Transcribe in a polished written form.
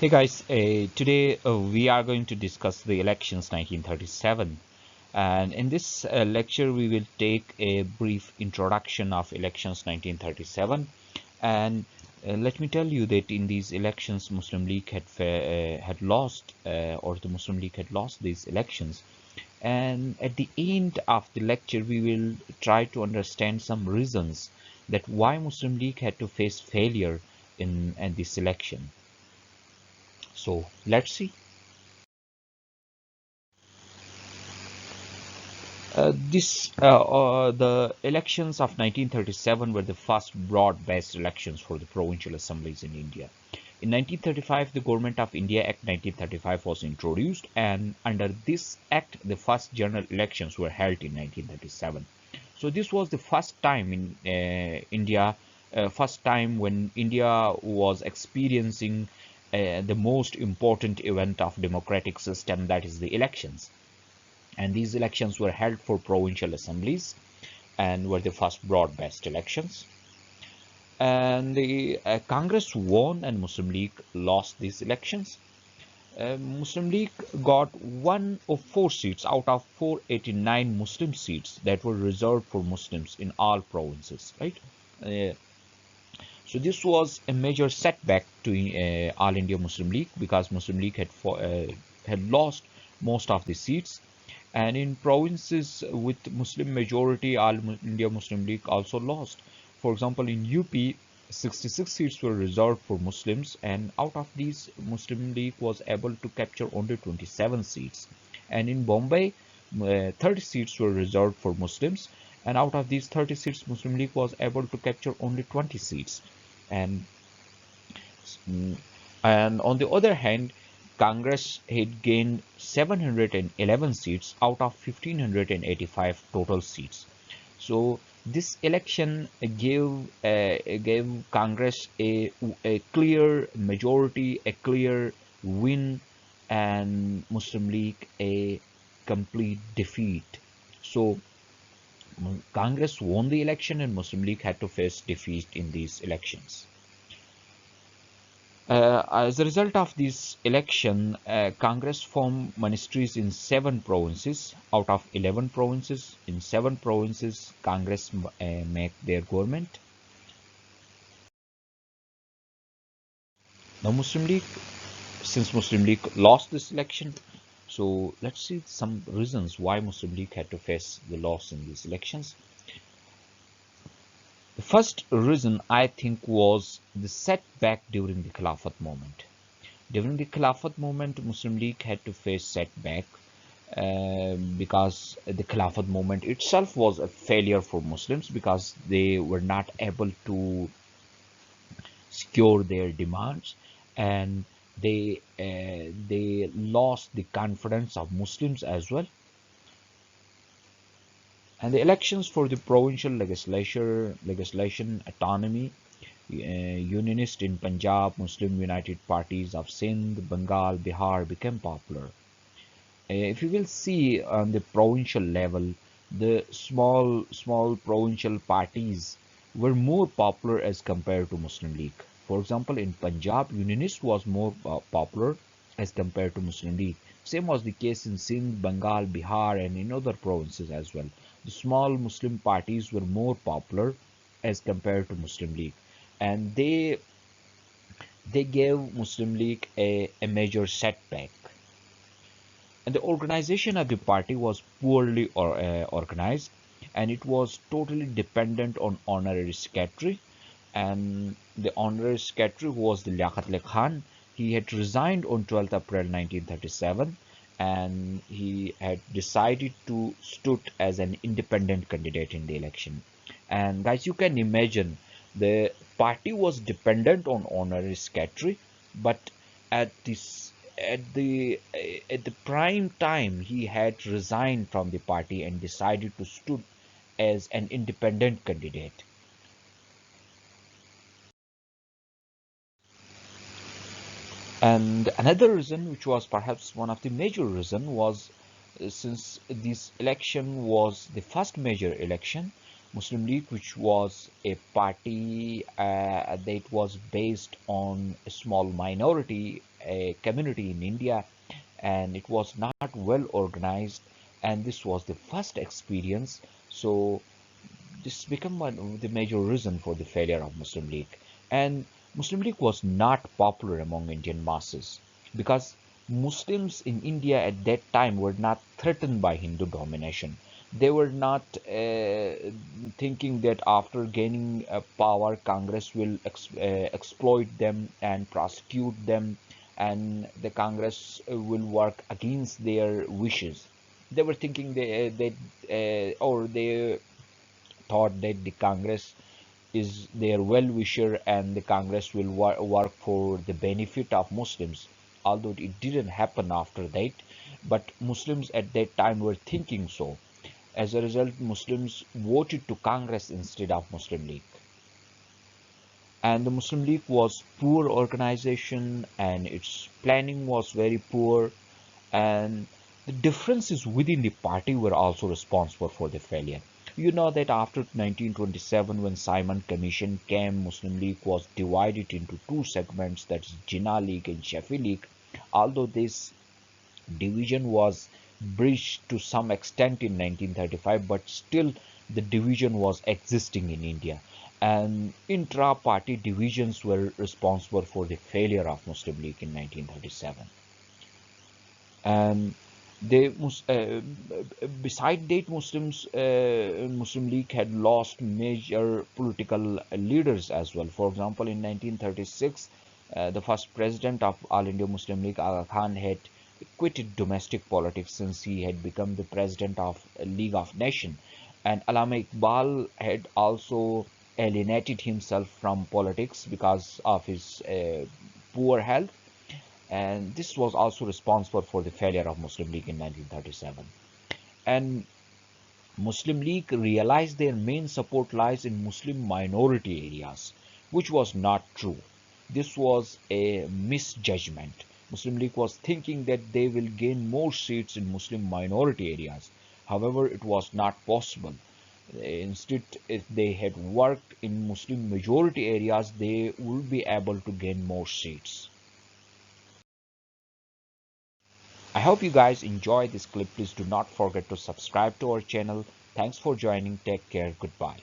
Hey guys, today we are going to discuss the elections 1937, and in this lecture we will take a brief introduction of elections 1937. And let me tell you that in these elections Muslim League had lost, or the Muslim League had lost these elections. And at the end of the lecture we will try to understand some reasons that why Muslim League had to face failure in this election. So let's see. The elections of 1937 were the first broad-based elections for the provincial assemblies in India. In 1935, the Government of India Act 1935 was introduced, and under this act, the first general elections were held in 1937. So this was the first time in first time when India was experiencing the most important event of democratic system, that is the elections. And these elections were held for provincial assemblies and were the first broad-based elections. And the Congress won and Muslim League lost these elections. Muslim League got one of four seats out of 489 Muslim seats that were reserved for Muslims in all provinces, right? Uh, so this was a major setback to All India Muslim League, because Muslim League had lost most of the seats. And in provinces with Muslim majority, All India Muslim League also lost. For example, in UP, 66 seats were reserved for Muslims, and out of these, Muslim League was able to capture only 27 seats. And in Bombay, 30 seats were reserved for Muslims, and out of these 30 seats, Muslim League was able to capture only 20 seats. And mm, and on the other hand, Congress had gained 711 seats out of 1585 total seats. So this election gave Congress a clear majority, a clear win, and Muslim League a complete defeat. So Congress won the election and Muslim League had to face defeat in these elections. As a result of this election, Congress formed ministries in 7 provinces out of 11 provinces. In 7 provinces, Congress make their government. Now, since Muslim League lost this election, so let's see some reasons why Muslim League had to face the loss in these elections. The first reason, I think, was the setback during the Khilafat movement. During the Khilafat movement, Muslim League had to face setback because the Khilafat movement itself was a failure for Muslims, because they were not able to secure their demands, and they lost the confidence of Muslims as well. And the elections for the provincial legislation autonomy, unionist in Punjab, Muslim United Parties of Sindh, Bengal, Bihar became popular. If you will see on the provincial level, the small provincial parties were more popular as compared to Muslim League. For example, in Punjab, Unionist was more popular as compared to Muslim League. Same was the case in Sindh, Bengal, Bihar, and in other provinces as well. The small Muslim parties were more popular as compared to Muslim League, and they gave Muslim League a major setback. And the organization of the party was poorly organized, and it was totally dependent on honorary secretary. And the honorary secretary was the Liaquat Ali Khan. He had resigned on 12th April 1937, and he had decided to stood as an independent candidate in the election. And guys, you can imagine, the party was dependent on honorary secretary, but at this at the prime time he had resigned from the party and decided to stood as an independent candidate. And another reason, which was perhaps one of the major reason, was since this election was the first major election, Muslim League, which was a party that was based on a small minority, a community in India, and it was not well organized, and this was the first experience. So this became one of the major reason for the failure of Muslim League. And Muslim League was not popular among Indian masses because Muslims in India at that time were not threatened by Hindu domination. They were not thinking that after gaining power, Congress will exploit them and prosecute them, and the Congress will work against their wishes. They were thinking or they thought that the Congress is their well-wisher and the Congress will work for the benefit of Muslims. Although it didn't happen after that, but Muslims at that time were thinking so. As a result, Muslims voted to Congress instead of Muslim League. And the Muslim League was poor organization and its planning was very poor, and the differences within the party were also responsible for the failure. You know that after 1927, when Simon Commission came, Muslim League was divided into two segments, that's Jinnah League and Shafi League. Although this division was bridged to some extent in 1935, but still the division was existing in India. And intra-party divisions were responsible for the failure of Muslim League in 1937. And they beside that, Muslim League had lost major political leaders as well. For example, in 1936, the first president of All India Muslim League, Aga Khan, had quitted domestic politics since he had become the president of League of Nations, and Allama Iqbal had also alienated himself from politics because of his poor health, and this was also responsible for the failure of Muslim League in 1937. And Muslim League realized their main support lies in Muslim minority areas, which was not true. This was a misjudgment. Muslim League was thinking that they will gain more seats in Muslim minority areas. However, it was not possible. Instead, if they had worked in Muslim majority areas, they would be able to gain more seats. I hope you guys enjoy this clip. Please do not forget to subscribe to our channel. Thanks for joining. Take care. Goodbye.